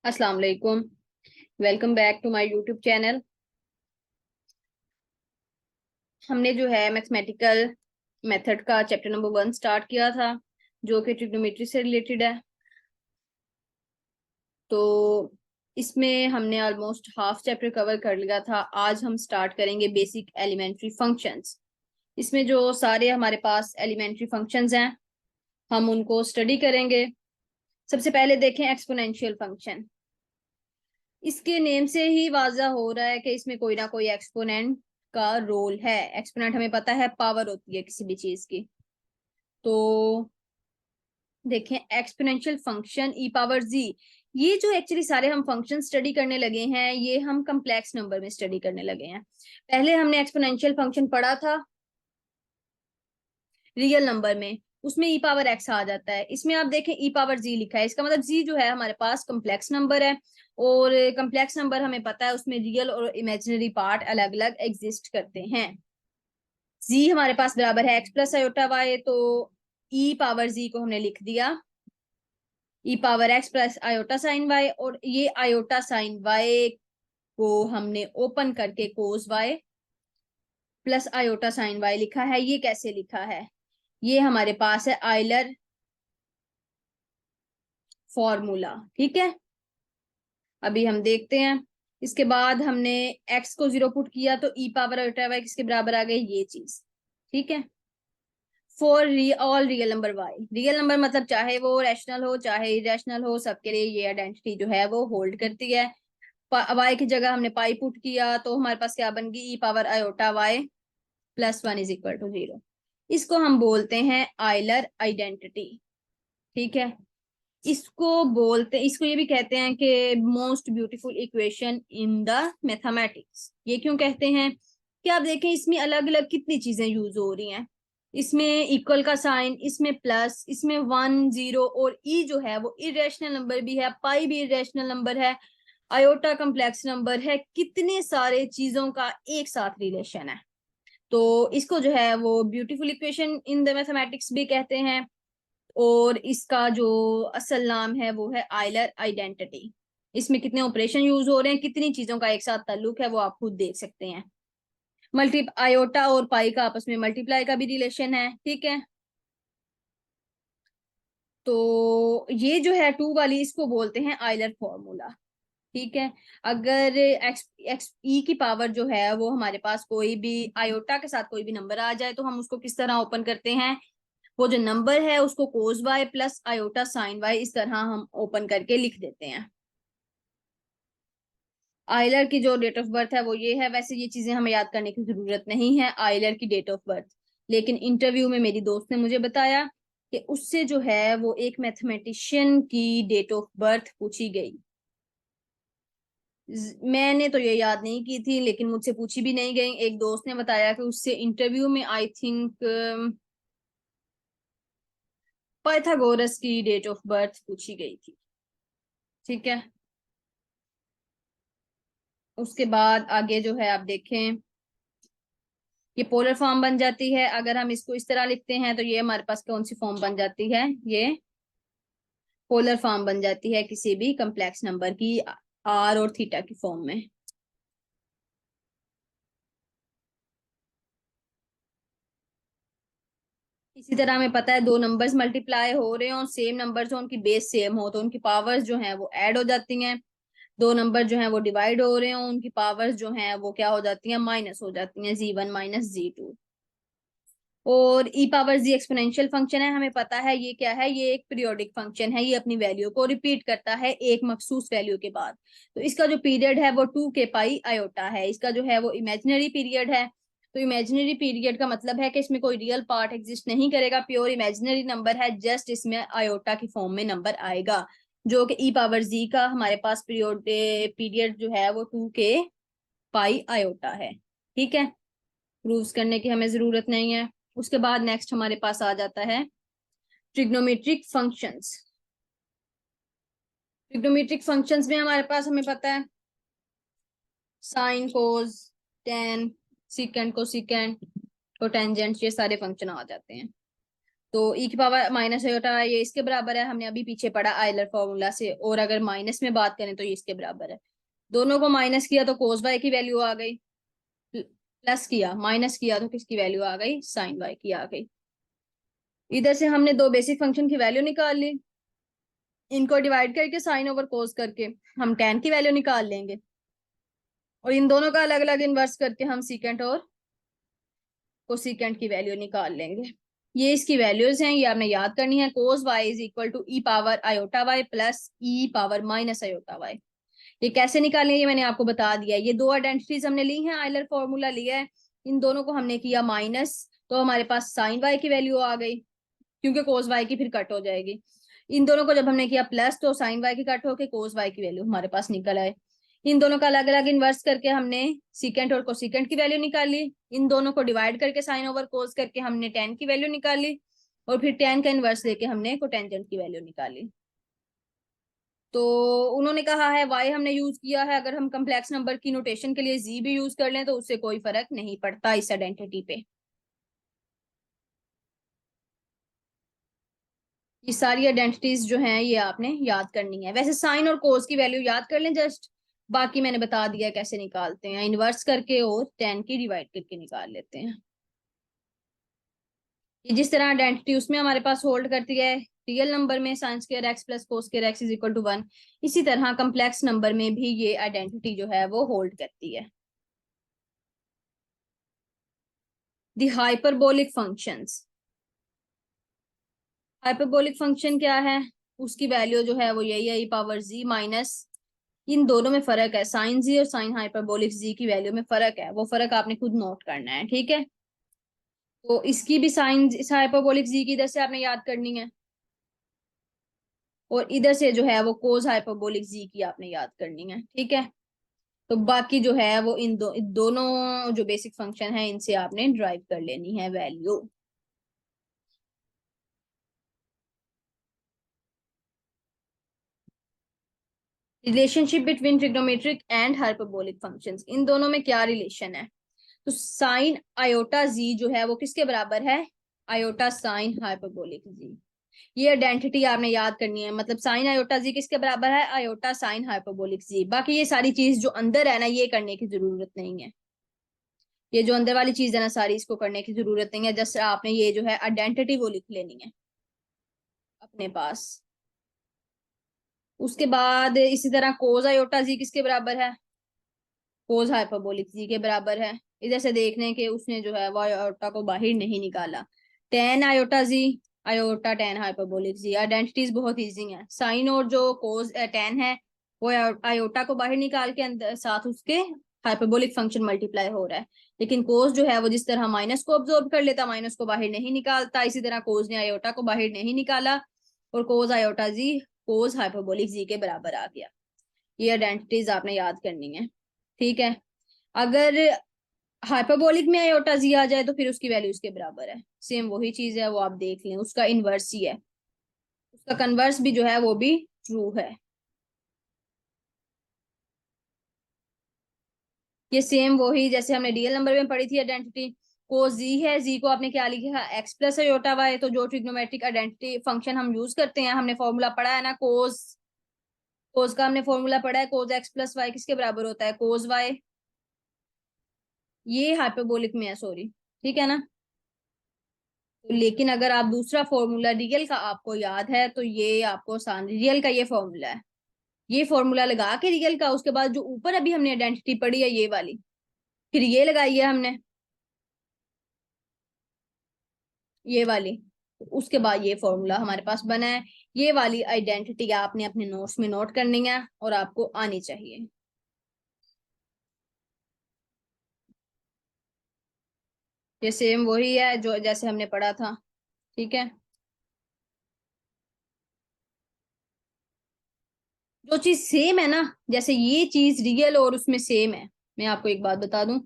अस्सलाम वालेकुम। Welcome back to my YouTube channel. हमने जो है मैथमेटिकल मेथड का चैप्टर नंबर 1 स्टार्ट किया था, जो कि ट्रिग्नोमेट्री से रिलेटेड है। तो इसमें हमने ऑलमोस्ट हाफ चैप्टर कवर कर लिया था। आज हम स्टार्ट करेंगे बेसिक एलिमेंट्री फंक्शंस। इसमें जो सारे हमारे पास एलिमेंट्री फंक्शंस हैं, हम उनको स्टडी करेंगे। सबसे पहले देखें एक्सपोनेंशियल फंक्शन। इसके नेम से ही वाज़ा हो रहा है कि इसमें कोई ना कोई एक्सपोनेंट का रोल है। एक्सपोनेंट हमें पता है पावर होती है किसी भी चीज की। तो देखें एक्सपोनेंशियल फंक्शन ई पावर जी। ये जो एक्चुअली सारे हम फंक्शन स्टडी करने लगे हैं, ये हम कम्प्लेक्स नंबर में स्टडी करने लगे हैं। पहले हमने एक्सपोनेंशियल फंक्शन पढ़ा था रियल नंबर में, उसमें ई पावर एक्स आ जाता है। इसमें आप देखें ई पावर जी लिखा है, इसका मतलब जी जो है हमारे पास कम्प्लेक्स नंबर है। और कम्प्लेक्स नंबर हमें पता है उसमें रियल और इमेजिनरी पार्ट अलग अलग एग्जिस्ट करते हैं। जी हमारे पास बराबर है एक्स प्लस आयोटा वाई, तो ई पावर जी को हमने लिख दिया e power x plus iota sine y, और ये आयोटा साइन वाई को हमने ओपन करके cos y plus iota sine y लिखा है। ये कैसे लिखा है? ये हमारे पास है आयलर फॉर्मूला। ठीक है, अभी हम देखते हैं। इसके बाद हमने एक्स को 0 पुट किया तो ई पावर आयोटा वाई किसके बराबर आ गई? ये चीज। ठीक है, for all real number y. Real number मतलब चाहे वो रैशनल हो चाहे इरेशनल हो, सबके लिए ये आइडेंटिटी जो है वो होल्ड करती है। वाई की जगह हमने पाई पुट किया तो हमारे पास क्या बन गई? E power iota y plus 1 is equal to 0। इसको हम बोलते हैं आयलर आइडेंटिटी। ठीक है, इसको ये भी कहते हैं कि most beautiful equation in the mathematics. ये क्यों कहते हैं कि आप देखें इसमें अलग अलग कितनी चीजें यूज हो रही हैं। इसमें इक्वल का साइन, इसमें प्लस, इसमें 1 0, और ई जो है वो इरेशनल नंबर भी है, पाई भी इरेशनल नंबर है, आयोटा कम्प्लेक्स नंबर है। कितने सारे चीजों का एक साथ रिलेशन है। तो इसको जो है वो beautiful equation in the mathematics भी कहते हैं। और इसका जो असल नाम है वो है आयलर आइडेंटिटी। इसमें कितने ऑपरेशन यूज हो रहे हैं, कितनी चीजों का एक साथ ताल्लुक है, वो आप खुद देख सकते हैं। मल्टी आयोटा और पाई का आपस में मल्टीप्लाई का भी रिलेशन है। ठीक है, तो ये जो है टू वाली, इसको बोलते हैं आयलर फॉर्मूला। ठीक है, अगर एक्स एक्स ई की पावर जो है वो हमारे पास कोई भी आयोटा के साथ कोई भी नंबर आ जाए तो हम उसको किस तरह ओपन करते हैं? वो जो नंबर है उसको cos y plus iota sine y इस तरह हम ओपन करके लिख देते हैं। आयलर की जो डेट ऑफ बर्थ है वो ये है। वैसे ये चीजें हमें याद करने की जरूरत नहीं है आयलर की डेट ऑफ बर्थ, लेकिन इंटरव्यू में मेरी दोस्त ने मुझे बताया कि उससे जो है वो एक मैथमेटिशियन की डेट ऑफ बर्थ पूछी गई। मैंने तो ये याद नहीं की थी, लेकिन मुझसे पूछी भी नहीं गई। एक दोस्त ने बताया कि उससे इंटरव्यू में आई थिंक पाइथागोरस की डेट ऑफ बर्थ पूछी गई थी। ठीक है, उसके बाद आगे जो है आप देखें, ये पोलर फॉर्म बन जाती है। अगर हम इसको इस तरह लिखते हैं तो ये हमारे पास कौन सी फॉर्म बन जाती है? ये पोलर फॉर्म बन जाती है किसी भी कम्प्लेक्स नंबर की, आर और थीटा की फॉर्म में। इसी तरह हमें पता है दो नंबर्स मल्टीप्लाई हो रहे हो, सेम नंबर्स हो, उनकी बेस सेम हो तो उनकी पावर्स जो हैं वो ऐड हो जाती हैं। दो नंबर जो हैं वो डिवाइड हो रहे हो, उनकी पावर्स जो हैं वो क्या हो जाती हैं? माइनस हो जाती हैं, जी1 माइनस जी2। और ई पावर जी एक्सपोनेंशियल फंक्शन है, हमें पता है ये क्या है? ये एक पीरियोडिक फंक्शन है। ये अपनी वैल्यू को रिपीट करता है एक मखसूस वैल्यू के बाद। तो इसका जो पीरियड है वो 2 के पाई आयोटा है। इसका जो है वो इमेजिनरी पीरियड है। तो इमेजिनरी पीरियड का मतलब है कि इसमें कोई रियल पार्ट एग्जिस्ट नहीं करेगा, प्योर इमेजिनरी नंबर है। जस्ट इसमें आयोटा की फॉर्म में नंबर आएगा, जो कि ई पावर जी का हमारे पास पीरियड जो है वो 2 के पाई आयोटा है। ठीक है, प्रूव्स करने की हमें जरूरत नहीं है। उसके बाद नेक्स्ट हमारे पास आ जाता है ट्रिग्नोमेट्रिक फंक्शंस। ट्रिग्नोमेट्रिक फंक्शंस में हमारे पास हमें पता है साइन, कोस, टेन, सीकेंड, कोसीकेंड, कोटेंजेंट, ये सारे फंक्शन आ जाते हैं। तो ई की पावर माइनस आयोटा ये इसके बराबर है, हमने अभी पीछे पढ़ा आयलर फॉर्मूला से। और अगर माइनस में बात करें तो ये इसके बराबर है। दोनों को माइनस किया तो कोस वाई की वैल्यू आ गई, प्लस किया माइनस किया तो किसकी वैल्यू आ गई, साइन वाई की आ गई। इधर से हमने दो बेसिक फंक्शन की वैल्यू निकाल ली, इनको डिवाइड करके साइन ओवर कोस करके हम टेन की वैल्यू निकाल लेंगे, और इन दोनों का अलग अलग इन्वर्स करके हम सीकेंट और कोसीकेंट की वैल्यू निकाल लेंगे। ये इसकी वैल्यूज हैं, ये आपने याद करनी है। Cos y is equal to e power iota y plus e power minus iota y. ये कैसे निकालें ये मैंने आपको बता दिया। ये दो आइडेंटिटीज हमने ली हैं, आयलर फॉर्मूला लिया है, इन दोनों को हमने किया माइनस, तो हमारे पास साइन वाई की वैल्यू आ गई, क्योंकि कोस वाई की फिर कट हो जाएगी। इन दोनों को जब हमने किया प्लस, तो साइन वाई की कट होके कोस वाई की वैल्यू हमारे पास निकल आए। इन दोनों का अलग अलग इन्वर्स करके हमने सीकेंट और कोसीकेंट की वैल्यू निकाली। इन दोनों को डिवाइड करके साइन ओवर कोस करके हमने टेन की वैल्यू निकाली, और फिर टेन का इन्वर्स लेके हमने कोटेंजेंट की वैल्यू निकाली। तो उन्होंने कहा है वाई हमने यूज किया है, अगर हम कम्प्लेक्स नंबर की नोटेशन के लिए जी भी यूज कर लें तो उससे कोई फर्क नहीं पड़ता इस आइडेंटिटी पे। ये सारी आइडेंटिटीज जो हैं ये आपने याद करनी है। वैसे साइन और कोस की वैल्यू याद कर लें जस्ट, बाकी मैंने बता दिया कैसे निकालते हैं, इन्वर्स करके और टेन की डिवाइड करके निकाल लेते हैं। ये जिस तरह आइडेंटिटी उसमें हमारे पास होल्ड करती है रियल नंबर में sine square x plus cos square x is equal to 1, इसी तरह कम्प्लेक्स नंबर में भी ये आइडेंटिटी जो है वो होल्ड करती है। दी हाइपरबोलिक फंक्शंस, हाइपरबोलिक फंक्शन क्या है, उसकी वैल्यू जो है वो यही है, ई पावर जी माइनस, इन दोनों में फर्क है, साइन जी और साइन हाइपरबोलिक जी की वैल्यू में फर्क है, वो फर्क आपने खुद नोट करना है, ठीक है। तो इसकी भी साइन इस हाइपरबोलिक जी की इधर से आपने याद करनी है, और इधर से जो है वो कोस हाइपरबोलिक जी की आपने याद करनी है, ठीक है। तो बाकी जो है वो इन दोनों जो बेसिक फंक्शन है इनसे आपने ड्राइव कर लेनी है value. Relationship between trigonometric and hyperbolic functions, इन दोनों में क्या रिलेशन है। तो साइन आयोटा जी जो है वो किसके बराबर है, आयोटा साइन हाइपरबोलिक जी। ये आइडेंटिटी आपने याद करनी है, मतलब साइन आयोटा जी किसके बराबर है, आयोटा साइन हाइपरबोलिक जी। बाकी ये सारी चीज जो अंदर है ना ये करने की जरूरत नहीं है, ये जो अंदर वाली चीज है ना सारी इसको करने की जरूरत नहीं है, जस्ट आपने ये जो है आइडेंटिटी वो लिख लेनी है अपने पास। उसके बाद इसी तरह कोस आयोटा जी किसके बराबर है, कोस हाइपरबोलिक जी के बराबर है। इधर से देखने के उसने जो है वो आयोटा को बाहर नहीं निकाला। टेन आयोटा जी, आयोटा टेन हाइपरबोलिक जी, आइडेंटिटीज बहुत इजी है। साइन और जो कोस टेन है वो आयोटा को बाहर निकाल के अंदर साथ उसके हाइपरबोलिक फंक्शन मल्टीप्लाई हो रहा है। लेकिन कोस जो है वो जिस तरह माइनस को ऑब्जॉर्व कर लेता, माइनस को बाहर नहीं निकालता, इसी तरह कोस ने आयोटा को बाहर नहीं निकाला, और कोस आयोटा जी कोस हाइपरबोलिक जी के बराबर आ गया। ये आइडेंटिटीज आपने याद करनी है, ठीक है। अगर हाइपरबोलिक में आयोटा जी आ जाए तो फिर उसकी वैल्यू उसके बराबर है, सेम वही चीज है, वो आप देख लें, उसका इनवर्स ही है, उसका कन्वर्स भी जो है वो भी ट्रू है। ये सेम वही जैसे हमने रियल नंबर में पढ़ी थी आइडेंटिटी, को जी है, जी को आपने क्या लिखा है, एक्स प्लस आयोटा वाई। तो जो ट्रिग्नोमेट्रिक आइडेंटिटी फंक्शन हम यूज करते हैं, हमने फॉर्मूला पढ़ा है ना कोस, कोस का हमने फॉर्मूला पढ़ा है, कोस एक्स प्लस वाई किसके बराबर होता है, कोस वाई। ये हाइपरबोलिक में है, सॉरी, ठीक है ना। तो लेकिन अगर आप दूसरा फॉर्मूला रियल का आपको याद है तो ये आपको आसान, रियल का ये फॉर्मूला है, ये फॉर्मूला लगा के रियल का, उसके बाद जो ऊपर अभी हमने आइडेंटिटी पढ़ी है ये वाली, फिर ये लगाई है हमने, ये वाली, तो उसके बाद ये फॉर्मूला हमारे पास बना है। ये वाली आइडेंटिटी आपने अपने नोट्स में नोट करनी है और आपको आनी चाहिए। ये सेम वही है जो जैसे हमने पढ़ा था, ठीक है। जो चीज सेम है ना, जैसे ये चीज रियल और उसमें सेम है, मैं आपको एक बात बता दूं,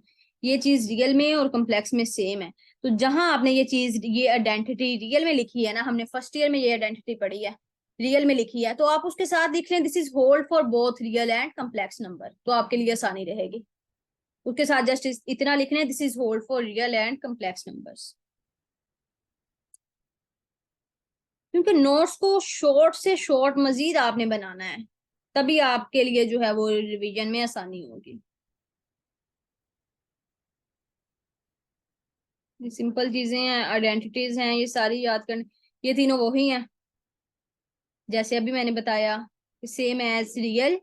ये चीज रियल में और कॉम्प्लेक्स में सेम है। तो जहां आपने ये चीज ये आइडेंटिटी रियल में लिखी है ना, हमने फर्स्ट ईयर में ये आइडेंटिटी पढ़ी है, रियल में लिखी है, तो आप उसके साथ लिख लें this is hold for both real and complex number, तो आपके लिए आसानी रहेगी। उसके साथ जस्ट इतना लिखना है this is hold for real and complex numbers. क्योंकि नोट्स को शॉर्ट से शॉर्ट मजीद आपने बनाना है, तभी आपके लिए जो है वो रिवीजन में आसानी होगी। ये सिंपल चीजें हैं, आइडेंटिटीज हैं, ये सारी याद करनी। ये तीनों वही हैं जैसे अभी मैंने बताया, same as real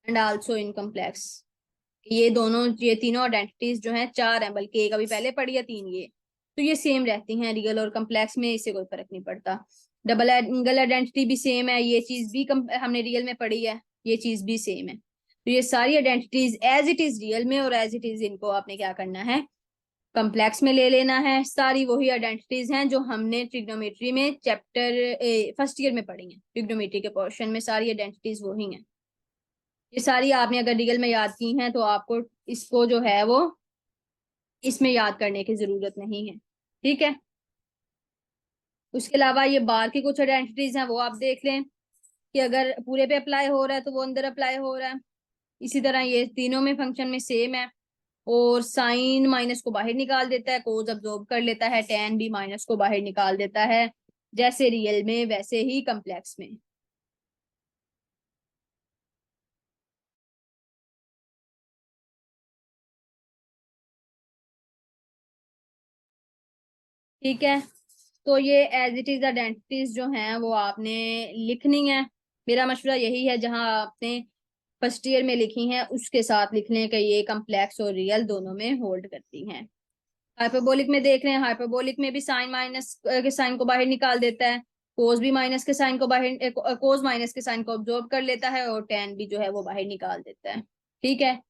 and also in complex. ये दोनों, ये तीनों आइडेंटिटीज जो हैं, चार हैं बल्कि, एक अभी पहले पढ़ी है, तीन ये, तो ये सेम रहती हैं रियल और कम्प्लेक्स में, इससे कोई फर्क नहीं पड़ता। डबल एंगल आइडेंटिटी भी सेम है, ये चीज भी हमने रियल में पढ़ी है, ये चीज भी सेम है। तो ये सारी identities as it is real में और एज इट इज इनको आपने क्या करना है, कम्प्लेक्स में ले लेना है। सारी वही आइडेंटिटीज हैं जो हमने ट्रिग्नोमेट्री में चैप्टर फर्स्ट ईयर में पढ़ी हैं, ट्रिग्नोमेट्री के पोर्शन में सारी आइडेंटिटीज वही हैं। ये सारी आपने अगर रियल में याद की हैं तो आपको इसको जो है वो इसमें याद करने की जरूरत नहीं है, ठीक है। उसके अलावा ये बाहर की कुछ आइडेंटिटीज हैं वो आप देख लें कि अगर पूरे पे अप्लाई हो रहा है तो वो अंदर अप्लाई हो रहा है। इसी तरह ये तीनों में फंक्शन में सेम है। और साइन माइनस को बाहर निकाल देता है, कोस अब्जॉर्ब कर लेता है, टेन भी माइनस को बाहर निकाल देता है, जैसे रियल में वैसे ही कम्प्लेक्स में। ठीक है, तो ये एज इट इज आइडेंटिटीज जो हैं वो आपने लिखनी है। मेरा मशवरा यही है, जहां आपने फर्स्ट ईयर में लिखी हैं उसके साथ लिख लें कि ये कम्प्लेक्स और रियल दोनों में होल्ड करती हैं। हाइपरबोलिक में देख रहे हैं, हाइपरबोलिक में भी साइन माइनस के साइन को बाहर निकाल देता है, कोस भी माइनस के साइन को बाहर, कोस माइनस के साइन को ऑब्जॉर्व कर लेता है, और टेन भी जो है वो बाहर निकाल देता है, ठीक है।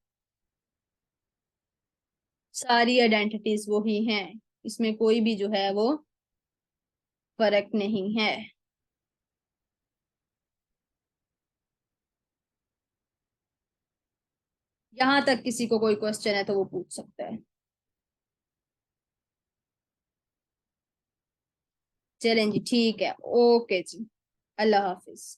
सारी आइडेंटिटीज वो ही हैं, इसमें कोई भी जो है वो फर्क नहीं है। यहाँ तक किसी को कोई क्वेश्चन है तो वो पूछ सकता है। चलें जी, ठीक है, ओके जी, अल्लाह हाफिज।